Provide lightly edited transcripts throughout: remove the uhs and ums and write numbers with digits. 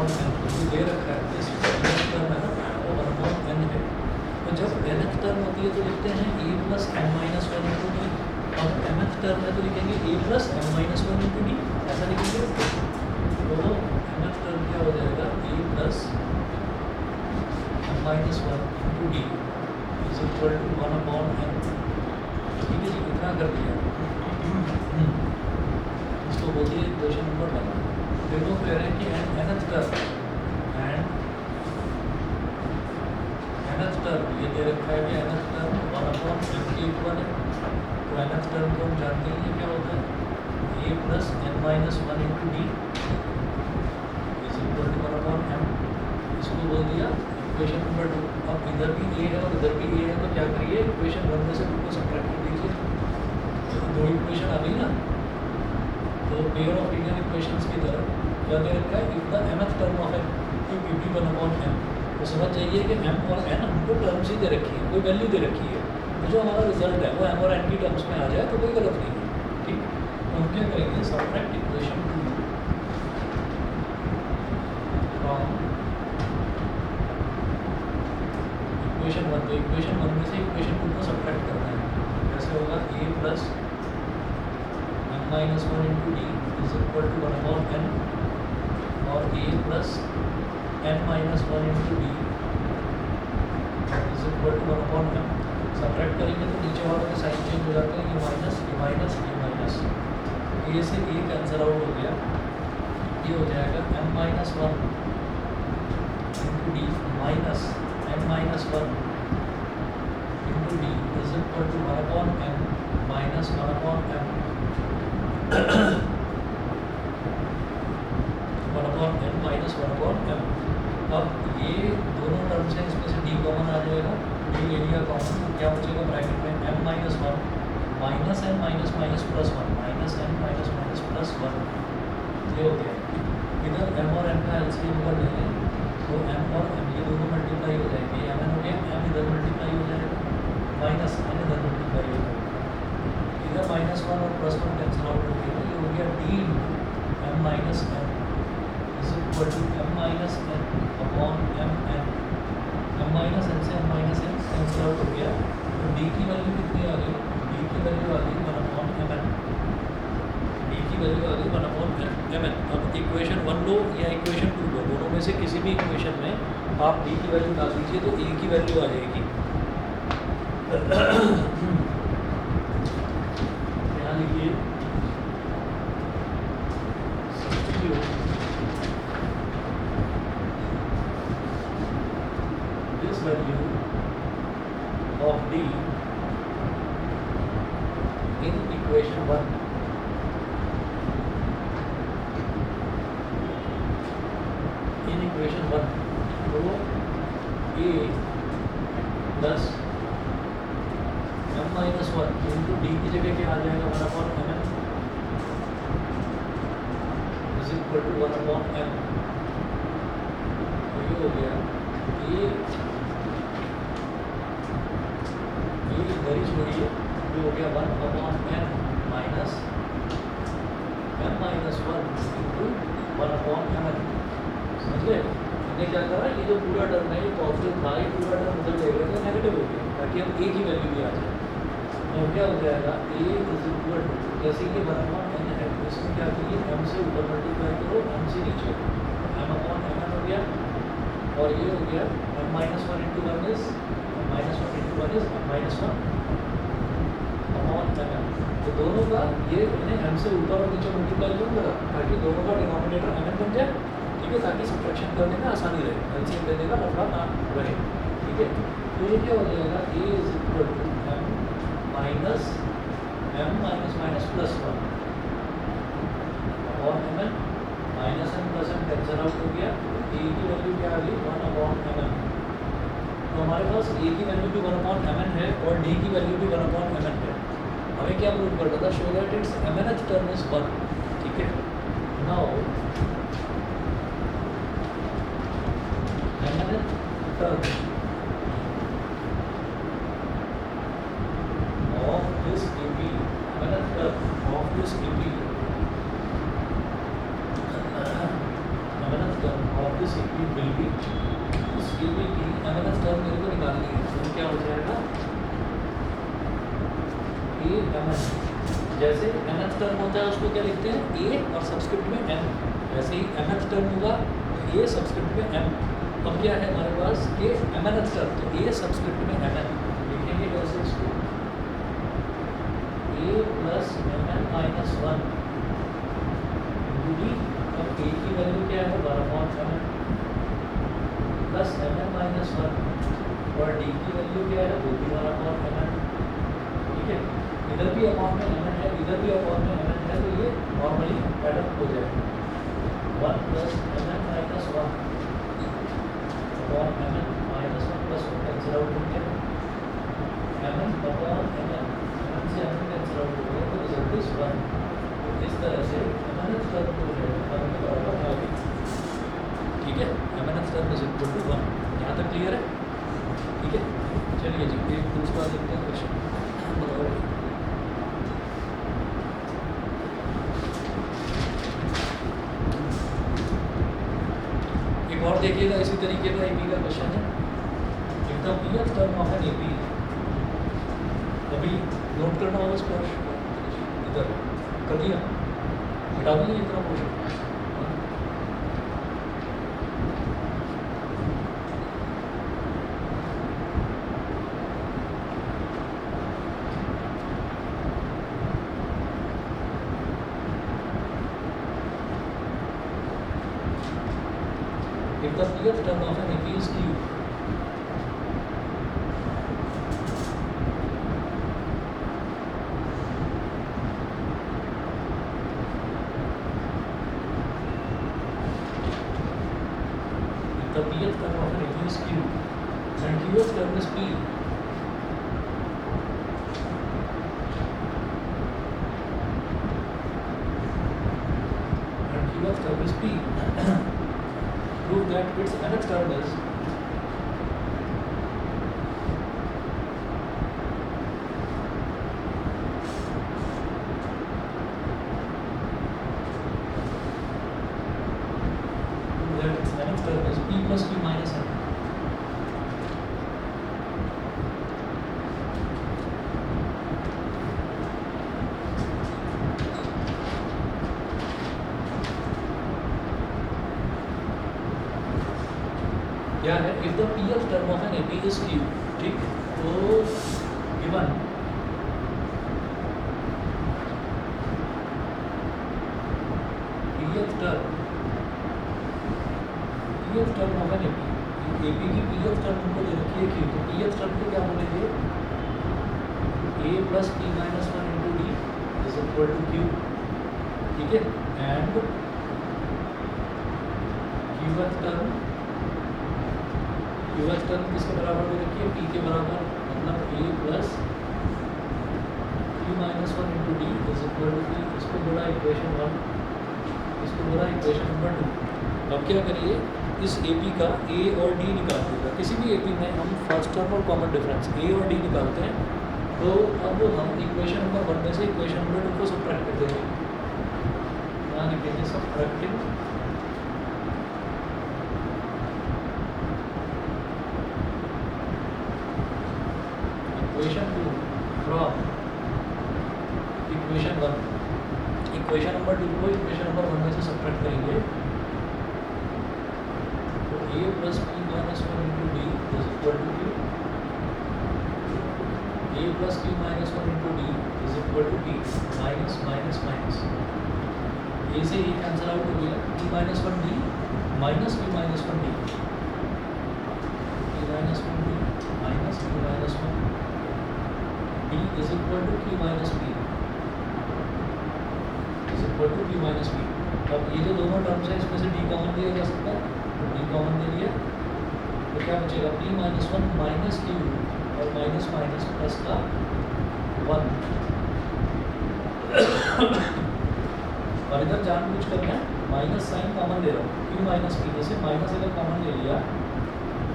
Upon N क्योंकि दे रखा है इस nth टर्म है ना वो 1 अपॉन एन है। तो जब nth टर्म होती है तो लिखते हैं a plus n minus one into d. अब mth टर्म है तो लिखेंगे a plus n minus one into d, ऐसा लिखेंगे। तो mth टर्म क्या हो जाएगा a plus n minus one into d is equal to 1 upon n. ठीक है जी, इतना कर दिया। इसको बोलिए इक्वेशन नंबर 1। फिर वो कह रहे हैं कि nth टर्म nth टर्म ये दे रखा है कि nth टर्म 1 अपॉन एन के इक्वल है। तो nth टर्म को हम जानते हैं क्या होता है a plus n minus one into d is equal to 1 upon m. इसको बोल दिया इक्वेशन नंबर 2। अब इधर भी a है और इधर भी a है तो क्या करिए इक्वेशन 1 में से 2 को सब्ट्रैक्ट कर दीजिए। तो दो इक्वेशन आ गई ना, तो पेयर ऑफ लीनियर इक्वेशंस की तरह क्या दे रखा है if the mth term of n if b one upon m। तो समझ जाइए कि m और n हमको टर्म्स ही दे रखी है, कोई वैल्यू दे रखी है, तो जो हमारा रिजल्ट है वो m और n की टर्म्स में आ जाए तो कोई गलत नहीं है। ठीक, तो हम क्या करेंगे सब्ट्रैक्ट इक्वेशन 2 फ्रॉम इक्वेशन 1। तो इक्वेशन 1 में से इक्वेशन 2 को सब्ट्रैक्ट करना है। कैसे होगा a plus n minus one into d is equal to 1 upon n और a plus n minus one into d is equal to 1 upon m. Subtract करेंगे तो नीचे वालों के साइन चेंज हो जाते हैं, ये माइनस ये माइनस ये माइनस, ए से ए कैंसिल आउट हो गया। ये हो जाएगा m minus one into d minus M minus one into d is equal to 1 upon M minus 1 upon m 1 upon M minus 1 upon m. अब ये दोनों टर्म्स हैं, इसमें से डी कॉमन आ जाएगा, डी ले लिया कॉमन तो क्या बचेगा ब्रैकेट में m minus one minus n minus minus plus one minus n minus minus plus one. ये हो गया। इधर एम और एन का एलसीएम कर लेंगे तो एम और एम ये दोनों मल्टीप्लाई हो जाएंगे, एम एन हो गया, एम इधर मल्टीप्लाई हो जाएगा माइनस एन इधर मल्टीप्लाई हो जाएगा। इधर माइनस वन और प्लस वन कैंसिल आउट हो गया, ये हो गया D M minus N is equal to M minus N upon M N. M minus N से M minus N cancel out हो गया, तो डी की वैल्यू कितनी आ गई, डी की वैल्यू आ गई 1 अपॉन एम एन। डी की वैल्यू आ गई 1 अपॉन एम एन। अब इक्वेशन 1 लो या इक्वेशन 2 लो, दोनों में से किसी भी इक्वेशन में आप डी की वैल्यू डाल दीजिए तो ए की वैल्यू आ जाएगी। यहाँ लिखिए value of d in equation 1 in equation 1 तो a plus m minus one into d की जगह क्या आ जाएगा 1 upon M n is equal to 1 upon m. ये हो गया ये इधर ही छोड़िए, ये हो गया 1 upon n minus M minus one into 1 upon M n. समझ गए? हमने क्या करा, ये जो पूरा टर्म है ये पॉजिटिव था, ये पूरा टर्म उधर ले गया तो नेगेटिव हो गया ताकि हम ए की वैल्यू भी आ जाए। तो क्या हो जाएगा ए इज इक्वल टू जैसे कि 1 अपॉन एन है तो इसमें क्या कीजिए एम से ऊपर मल्टीप्लाई करो, एम से नीचे एम अपॉन एम एन हो गया और ये हो गया m minus one into one is minus one into one is m minus one upon M n. तो दोनों का ये मैंने एम से ऊपर और नीचे मल्टीप्लाई क्यों करा ताकि दोनों का डिनोमिनेटर एम एन बन जाए। ठीक है, ताकि सब्ट्रैक्शन करने में आसानी रहे, एलसीएम लेने का लफड़ा ना रहे। ठीक है, तो ये क्या हो जाएगा A is equal to M minus M minus minus plus one upon M N minus M plus M cancel out हो गया। ए की वैल्यू क्या आ गई 1 अपॉन एम एन। तो हमारे पास ए की वैल्यू भी 1 अपॉन एम एन है और डी की वैल्यू भी 1 अपॉन एम एन है। हमें क्या प्रूव करना था, show that it's m n h term is 1। ठीक है, now m n h term of this AP, m n h term of this AP, m n h term of this AP will be, इस AP की MNS term मेरे को निकालनी है, तो क्या हो जाएगा AMN। जैसे MNS टर्म होता है उसको क्या लिखते हैं A और सबस्क्रिप्ट में M, वैसे ही MNS टर्म होगा A सबस्क्रिप्ट में M। अब क्या है हमारे पास कि MNS टर्म, तो A सबस्क्रिप्ट में MN लिखेंगे कैसे इसको, A plus MN minus 1 D। अब A की वैल्यू क्या है 1/MN प्लस MN माइनस 1 और D की वैल्यू क्या है वो भी 1/MN। ठीक है, इधर भी अपॉन में MN है, इधर भी अपॉन में MN है, तो ये नॉर्मली एडअप हो जाएगा 1 plus MN minus 1 upon MN minus 1 plus 1 cancel out हो गया, MN अपॉन MN, MN से MN कैंसिल आउट हो गया, तो रिजल्ट इज 1। तो इस तरह से MNS टर्म हो जाएगा 1 के बराबर आ गई। ठीक है, MNS term is equal to 1। यहाँ तक क्लियर है? ठीक है, चलिए जी एक दूसरा देखते हैं क्वेश्चन। एक और देखिएगा इसी तरीके का AP का क्वेश्चन है, एकदम पीएफ टर्म ऑफ एन AP। अभी नोट करना होगा स्पर्श इधर कर दिया, हटा दिया इतना question. If the pth term of an AP is Q, if the pth term of an AP is Q and qth term is P, and qth term is P, prove that its nth term is P plus Q minus N। क्या है, if the pth term of an AP is Q, ठीक, तो given pth term of an AP, AP की pth term हमको दे रखी है Q, तो pth term को क्या बोलेंगे A plus P minus 1 into D is equal to Q। ठीक है, and qth टर्म किसके बराबर दे रखी है P के बराबर, मतलब A plus Q minus 1 into d is equal to P। इसको बोला इक्वेशन 1, इसको बोला इक्वेशन नंबर 2। अब क्या करिए, इस AP का A और D निकाल देगा। किसी भी AP में हम फर्स्ट टर्म और कॉमन डिफरेंस A और D निकालते हैं, तो अब हम इक्वेशन नंबर 1 में से इक्वेशन नंबर 2 को सबट्रैक्ट कर देंगे। यहाँ लिखेंगे subtracting equation 2 from equation 1। Equation number 2 को इक्वेशन नंबर 1 में से सबट्रैक्ट करेंगे, तो A plus P minus 1 into d is equal to Q, A plus Q minus 1 into d is equal to P minus minus minus. A से ये cancel out हो गया, P minus 1 d minus Q minus 1 d, P minus 1 d minus Q minus 1 D is equal to Q minus P is equal to Q minus P। अब ये जो दोनों terms है इसमें से D कॉमन दिया जा सकता है, तो D कॉमन दे दिया, तो क्या बचेगा P माइनस 1 माइनस Q और माइनस माइनस प्लस का 1। और इधर जानबूझ कर मैं माइनस साइन कॉमन दे रहा हूँ, Q माइनस P, जैसे माइनस अगर कॉमन ले लिया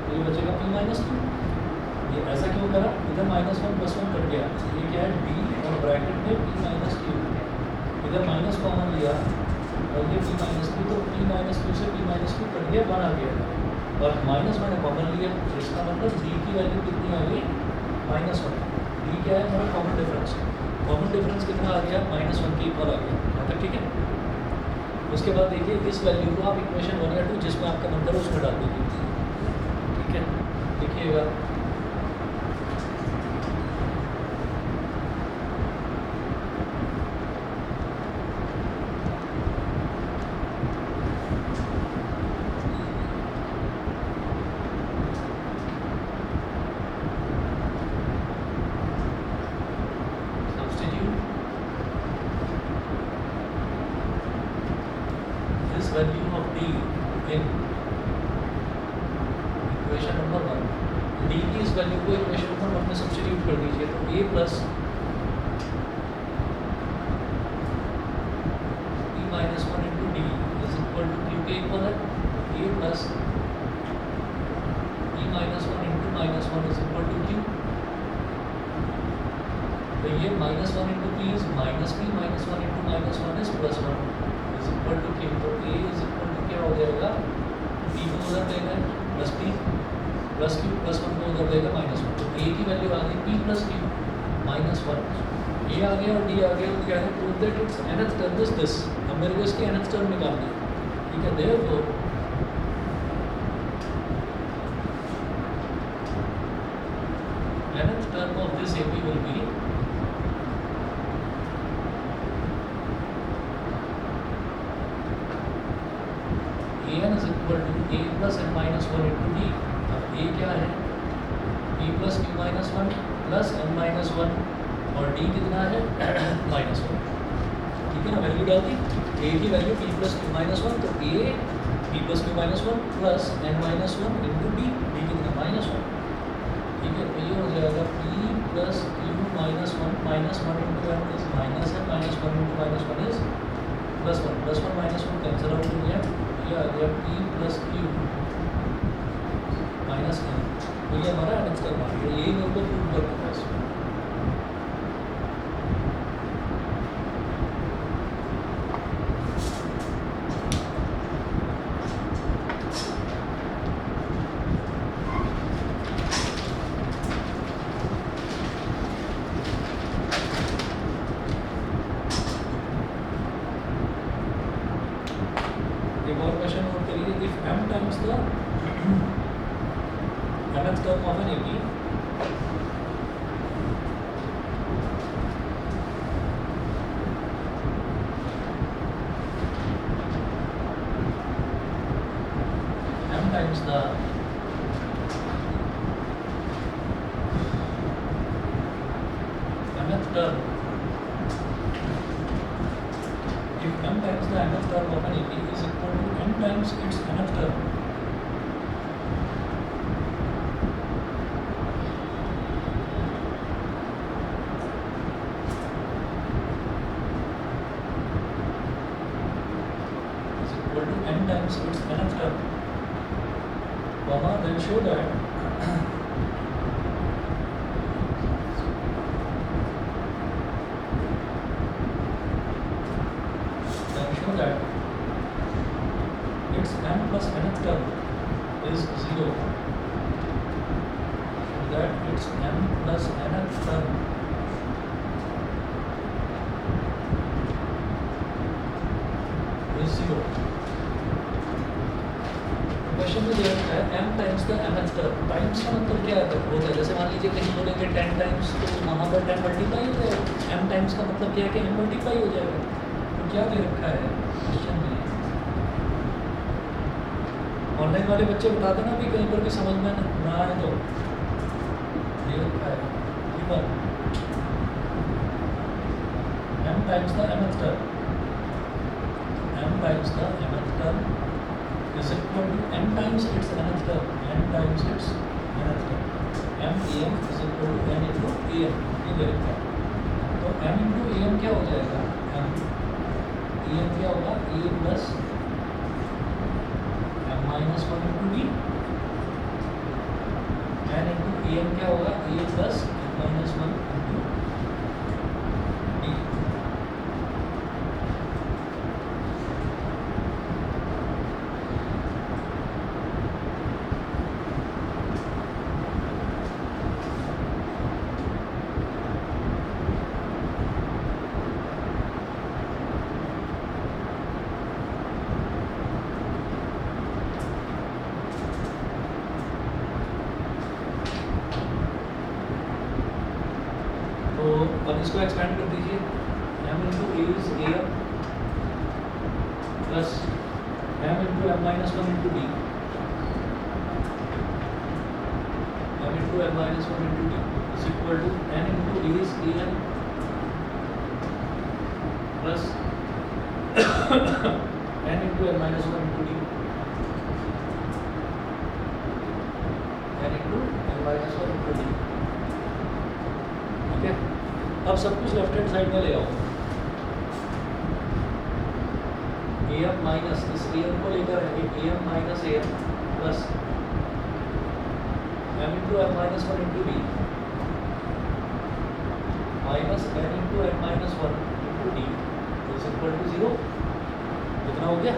तो ये बचेगा P माइनस Q। ये ऐसा क्यों करा, इधर माइनस 1 प्लस 1 कट गया, ये क्या है D और ब्रैकेट में P माइनस Q, इधर माइनस कॉमन लिया और ये P माइनस Q, तो P माइनस Q से P माइनस Q कट गया 1 आ गया, और माइनस मैंने कॉमन लिया, इसका मतलब डी की वैल्यू कितनी आ गई -1। डी क्या है हमारा कॉमन डिफरेंस, कॉमन डिफरेंस कितना आ गया -1 के इक्वल आ गया, यहाँ तक ठीक है। उसके बाद देखिए इस वैल्यू को आप इक्वेशन 1 या 2 जिसमें आपका नंबर है उसमें डाल दीजिए, ठीक है। देखिएगा value of d in equation number 1, d की इस वैल्यू को इक्वेशन नंबर 1 में सब्स्टिट्यूट कर दीजिए, तो a plus e minus 1 into d is equal to q के इक्वल है, a plus e minus 1 into -1 is equal to q. तो ये -1 into p is minus p, -1 into -1 is +1 is equal to q. तो a is equal to क्या हो जाएगा, p को उधर देगा plus p plus q plus 1 को उधर देगा -1। तो a की वैल्यू आ गई p प्लस क्यू -1, a आ गया और d आ गया। तो क्या है, prove that it's nth term is this. अब मेरे को इसकी nth टर्म निकालनी है, ठीक है। Therefore nth term of this AP will be an is equal to a plus n minus 1 into d। अब a क्या है, p plus q minus 1 plus n minus 1 और d कितना है -1, ठीक है ना। वैल्यू डाल दी, a की value p plus q minus 1, तो a p plus q minus 1 plus n minus 1 into d, d कितना -1, ठीक है। तो ये हो जाएगा p plus q minus 1 into n is minus n minus 1 into -1 is +1, +1 -1 cancel out हो गया, ये आ गया p plus q minus n। तो ये हमारा nth टर्म आ गया, यही मेरे को प्रूव करना है इसमें। एक और क्वेश्चन नोट करिए, if m times the nth term of N AP m times the nth term, if m times the nth term of an AP is equal to n times its nth term, is equal to n times its nth term, comma, then show that its m plus nth term is 0, that its m plus nth term is 0। Question में दिया है m times the nth term, times का मतलब क्या होता है, जैसे मान लीजिए कहीं बोलेंगे 10 टाइम्स, तो वहाँ पर 10 मल्टीप्लाई हो जाएगा। m टाइम्स का मतलब क्या है कि m मल्टीप्लाई हो जाएगा। तो क्या दे रखा है क्वेश्चन में, ऑनलाइन वाले बच्चे बता देना भी कहीं पर भी समझ में ना आए तो, दे रखा है m times the nth term, m times the nth term is equal to n times its nth term, n times its nth term, m am is equal to n into am, ये दे रखा है। तो m into am क्या हो जाएगा, m am क्या होगा, a plus m minus 1 into d, n into am क्या होगा, a plus m minus 1 into d। Common, इसको एक्सपेंड कर दीजिए, m into a is a plus m into m minus one into d, m into m minus one into d is equal to n into a is a n plus n into m minus one into d, n into m minus one into d. ठीक है, अब सब कुछ left hand side में ले आओ, ए m minus इस A M को लेकर है a m minus a m plus M into M minus one into d minus n into M minus one into d is equal to 0। इतना हो गया।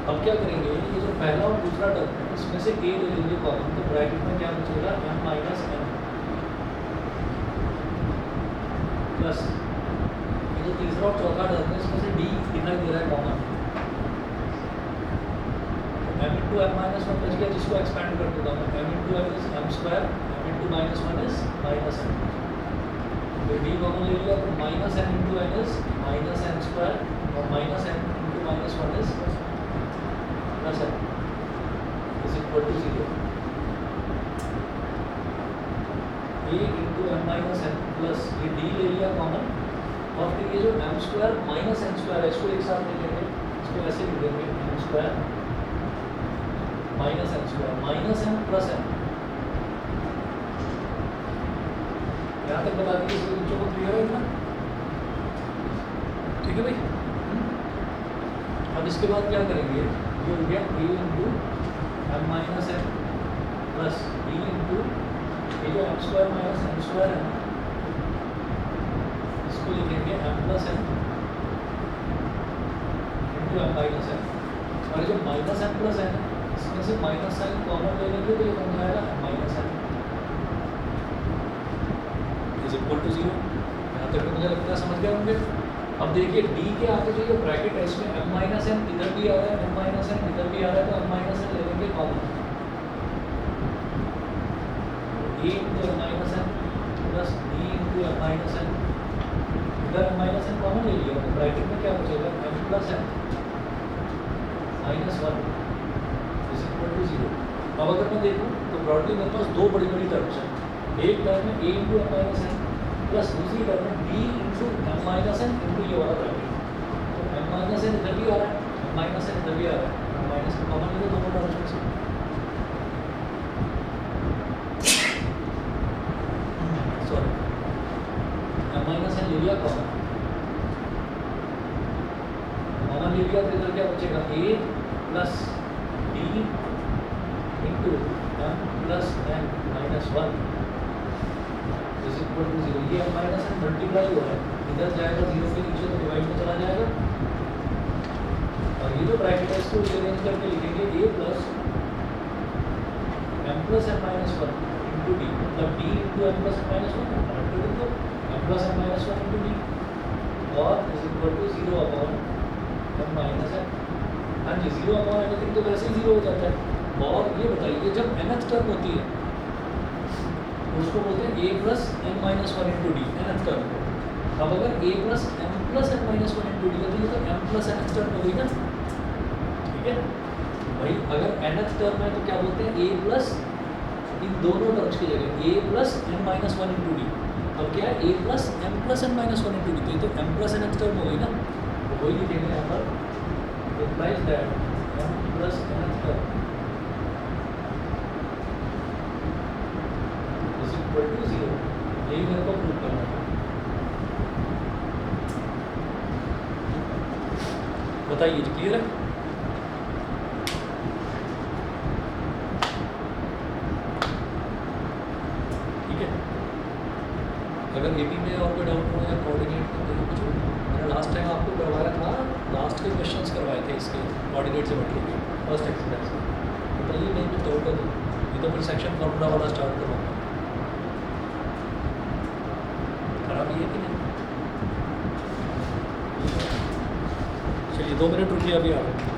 अब क्या करेंगे, ये जो पहला और दूसरा टर्म है इसमें से ए ले लेंगे कॉमन, तो ब्रैकेट में क्या बचेगा एम माइनस एन प्लस ये जो तीसरा और चौथा टर्म है इसमें से डी दिखाई दे रहा है common, M into M minus one बच गया जिसको एक्सपेंड कर दूंगा मैं, M into M is M square, M into minus one is minus M, तो डी कॉमन ले लिया तो minus M into N is minus M square और minus M into minus one is plus M is equal to 0। A into M minus M plus ये D ले लिया common, और फिर ये जो M square minus M square है इसको एक साथ ले लेंगे, इसको ऐसे लिख देंगे m square minus M square minus M plus m. यहाँ तक बता दीजिए, सभी बच्चों को क्लियर है इतना? ठीक है भाई। अब इसके बाद क्या करेंगे, ये हो गया A into M minus M plus D into ये जो M square minus M square है इसको लिखेंगे M plus M into M minus M, और ये जो माइनस एम प्लस एम इसमें से माइनस साइन कॉमन ले लेंगे तो ये बन जाएगा m minus m is equal to 0। यहाँ तक मुझे लगता है समझ गए होंगे। अब देखिए डी के आगे जो ये ब्रैकेट है इसमें m माइनस एम इधर भी आ रहा है, m माइनस एम इधर भी आ रहा है, तो m माइनस एम ले लेंगे common, a into M minus M plus d into M minus m, इधर m माइनस एम कॉमन ले लिया तो ब्रैकेट में क्या बचेगा m plus M minus one is equal to 0। अब अगर मैं देखूँ तो ब्रॉडली मेरे पास दो बड़ी बड़ी टर्म्स हैं, एक टर्म है a into M minus M plus दूसरी टर्म है d into M minus M into ये वाला ब्रैकेट, तो एम माइनस एम इधर भी आ रहा है, एम माइनस एम इधर भी आ रहा है, एम माइनस एम कॉमन ले दोनों टर्म्स में से। सॉरी, एम माइनस एम ले लिया कॉमन ले लिया तो इधर क्या बचेगा a plus d into M plus n minus one is equal to 0। ये एम माइनस एन मल्टीप्लाई हो रहा है, इधर जाएगा 0 के नीचे तो डिवाइड में चला जाएगा, और ये जो ब्रैकेट है इसको अरेंज करके लिखेंगे a plus M minus one into D, मतलब d into M plus M minus one into M plus M minus one into D, और is equal to 0 upon M minus N. हाँ जी, 0 upon anything तो वैसे ही 0 हो जाता है। और ये बताइए जब nth टर्म होती है तो उसको बोलते हैं a plus n minus one into d, nth term को। अब अगर a plus n minus one into d है तो ये तो m प्लस nth टर्म हो गई ना, ठीक है भाई। अगर nth टर्म है तो क्या बोलते हैं a प्लस इन दोनों टर्म्स की जगह a plus n minus one into d. अब क्या है a plus n minus one into d, तो ये तो m प्लस nth टर्म हो गई ना, तो वही लिखेंगे यहाँ पर implies that m plus nth term is equal to 0। यही मेरे को प्रूव करना है। बताइए जी, क्लियर है? ठीक है। अगर एपी में और कोई डाउट हो या कोऑर्डिनेट में कुछ हो, मैंने लास्ट टाइम आपको करवाया था, लास्ट के क्वेश्चंस करवाए थे इसके कोऑर्डिनेट से मतलब फर्स्ट एक्सरसाइज में। बताइए नहीं कुछ डाउट है तो ये तो फिर सेक्शन फॉर्मूला वाला स्टार्ट करवाऊंगा। खराब ही है कि नहीं? चलिए 2 मिनट रुकिए, अभी आ रहा हूँ।